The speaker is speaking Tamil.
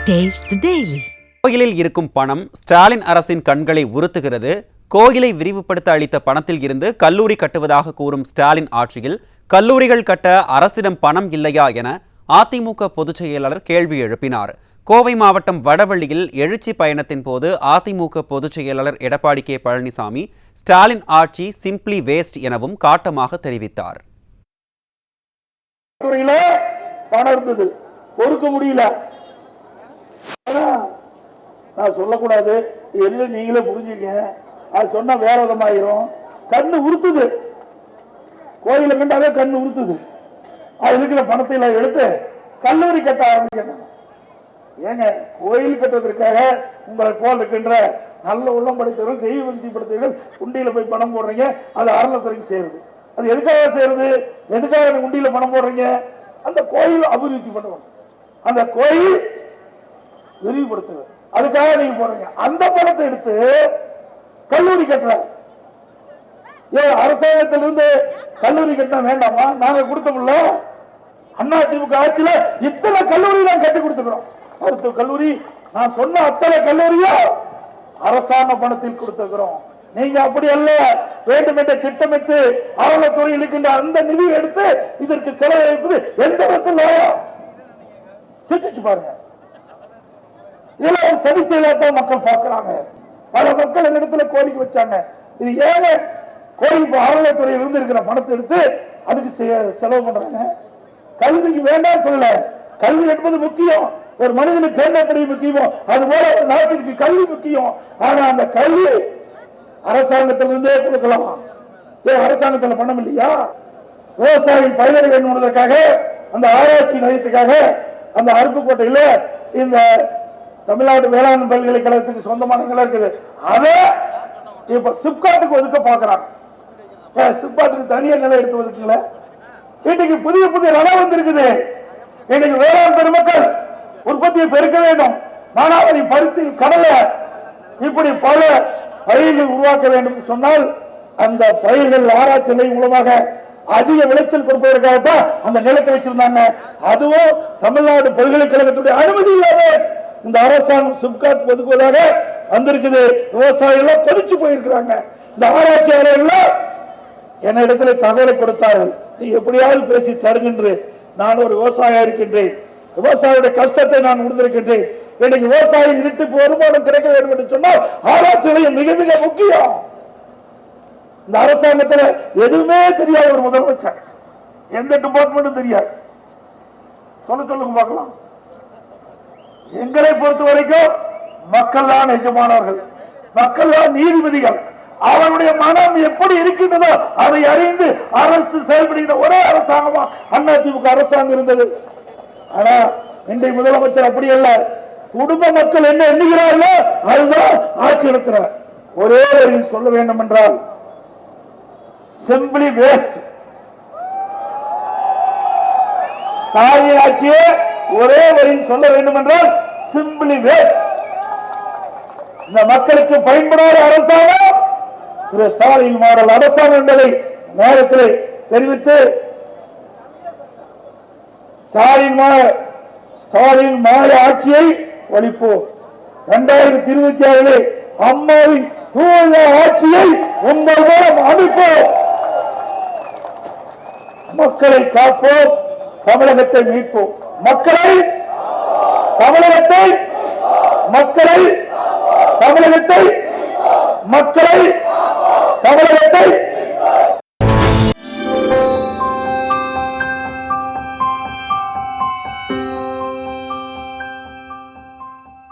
Taste the Daily. கோயிலில் இருக்கும் பணம் ஸ்டாலின் அரசின் கண்களை உறுத்துகிறது. கோயிலை விரிவுபடுத்த அளித்த பணத்தில் இருந்து கல்லூரி கட்டுவதாக கூறும் ஸ்டாலின் ஆட்சியில் கல்லூரிகள் கட்ட அரசிடம் பணம் இல்லையா என அதிமுக பொதுச் செயலாளர் கேள்வி எழுப்பினார். கோவை மாவட்டம் வடவள்ளியில் எழுச்சி பயணத்தின் போது அதிமுக பொதுச் செயலாளர் எடப்பாடி கே பழனிசாமி ஸ்டாலின் ஆட்சி சிம்பிளி வேஸ்ட் எனவும் காட்டமாக தெரிவித்தார். நான் சொல்லக்கூடாது, நீங்களே புரிஞ்சுக்க. அது சொன்னா வேற விதமாயிரும். கண்ணு உறுத்துது, கோயில கண்டாவே கண்ணு உறுத்துது. அது இருக்கிற பணத்தை எல்லாம் எடுத்து கல்லூரி கட்ட ஆரம்பிக்கணும். ஏங்க, கோயில் கட்டுறதுக்காக உங்களை போல் இருக்கின்ற நல்ல உள்ளம் படைத்தவர்கள், தெய்வ பக்தி படைத்தவர்கள் உண்டியில போய் பணம் போடுறீங்க. அது அறநிலையத்துறைக்கு சேருது. அது எதுக்காக சேருது? எதுக்காக உண்டியில பணம் போடுறீங்க? அந்த கோயில் அபிவிருத்தி பண்ணுவோம், அந்த கோயில் விரிவுபடுத்துவது, அதுக்காக நீங்க போறீங்க. அந்த பணத்தை எடுத்து கல்லூரி கட்டுற அரசாங்கத்திலிருந்து கல்லூரி கட்ட வேண்டாமா? நாங்க கொடுத்தோம்ல, அண்ணா திமுக ஆட்சியில இத்தனை கல்லூரி நான் கட்டி கொடுத்துக்கிறோம். மருத்துவ கல்லூரி, நான் சொன்ன அத்தனை கல்லூரியும் அரசாங்க பணத்தில் கொடுத்துக்கிறோம். நீங்க அப்படி அல்ல, வேண்டுமென்ற திட்டமிட்டு அறநிலையத்துறை இருக்கின்ற அந்த நிதி எடுத்து இதற்கு செலவழிப்பது எந்த விதத்தில் சிந்திச்சு பாருங்க. இதெல்லாம் சதிச்செயலாத்தான் மக்கள் பார்க்கிறாங்க. பல மக்கள் இந்த இடத்துல கோரிக்கை வச்சாங்க. இது ஏங்க கோயில் அறநிலையத்துறையில் இருந்து இருக்கிற பணத்தை எடுத்து அதுக்கு செலவு பண்றாங்க? கல்விக்கு வேண்டாம் சொல்லல, கல்வி என்பது முக்கியம். ஒரு மனிதனுக்கு என்ன முக்கியமோ அது போல ஒரு நாட்டிற்கு கல்வி முக்கியம். ஆனா அந்த கல்வி அரசாங்கத்திலிருந்தே கொடுக்கலாம். அரசாங்கத்தில் பணம் இல்லையா? விவசாயி பயிர வேண்டும் என்பதற்காக, அந்த ஆராய்ச்சி நிலையத்துக்காக அந்த அருப்புக்கோட்டையில் இந்த தமிழ்நாடு வேளாண் பல்கலைக்கழகத்துக்கு சொந்தமான நிலம் இருக்குது. அதை இப்ப சிப்காட்டுக்கு ஒதுக்க பாக்குறாங்க. சிப்காட்டுக்கு தனியார் நிலம் எடுத்து ஒதுக்கல. இன்னைக்கு புதிய புதிய நிலம் வந்திருக்குது. இன்னைக்கு வேளாண் பெருமக்கள் உற்பத்தியை பெருக்க வேண்டும். மானாவாரி, பருத்தி, கடலை, இப்படி பல பயிர்கள் உருவாக்க வேண்டும் சொன்னால் அந்த பயிர்கள் ஆராய்ச்சி நிலையம் மூலமாக அதிக விளைச்சல் கொடுப்பதற்காகத்தான் அந்த நிலத்தை வச்சிருந்தாங்க. அதுவும் தமிழ்நாடு பல்கலைக்கழகத்துடைய அனுமதி இல்லாத இந்த அரசாங்கம் சிப்காட் ஒதுக்குவதாக வந்திருக்குது. விவசாயிகள் கொதிச்சு போயிருக்கிறாங்க. இந்த ஆராய்ச்சியாளர்கள் என்ன இடத்துல தகவலை கொடுத்தார்கள், நீ எப்படியாவது பேசி தருகின்ற, நான் ஒரு விவசாயியா இருக்கின்றேன், விவசாயியுடைய கஷ்டத்தை நான் உணர்ந்திருக்கின்றேன். இன்னைக்கு விவசாயி இருட்டு வருமானம் கிடைக்க வேண்டும் என்று சொன்னால் ஆராய்ச்சி நிலையம் மிக மிக முக்கியம். இந்த அரசாங்கத்தில் எதுவுமே தெரியாது ஒரு முதலமைச்சர், எந்த டிபார்ட்மெண்ட்டும் தெரியாது. சொல்லுங்க பார்க்கலாம். எங்களை பொறுத்த வரைக்கும் மக்கள் தான் எஜமானவர்கள், மக்கள் தான் நீதிபதிகள். அவருடைய மனம் எப்படி இருக்கின்றதோ அதை அறிந்து அரசு செயல்படுகின்ற ஒரே அரசாங்கமா அதிமுக அரசாங்கம் இருந்தது. ஆனா இன்றைய முதலமைச்சர் அப்படி அல்ல. குடும்ப மக்கள் என்ன எண்ணுகிறார்களோ அதுதான் ஆட்சி நடத்துறார். ஒரே ஒரு சொல்ல வேண்டும் என்றால் சிம்பிளி வேஸ்ட். ஸ்டாலின் ஆட்சியே ஒரே வரியில் சொல்ல வேண்டும் என்றால் சிம்பிளி வேஸ்ட். இந்த மக்களுக்கு பயன்படாத அரசாங்கம் ஸ்டாலின் மாடல் அரசாங்கம் என்பதை நேரத்தில் தெரிவித்து, ஸ்டாலின் மாநில ஆட்சியை ஒழிப்போம். 2026 அம்மாவின் தூய ஆட்சியை உங்கள் மூலம் அமைப்போம். மக்களை காப்போம், தமிழகத்தை மீட்போம். மக்களை தமிழகத்தை மக்களை தமிழகத்தை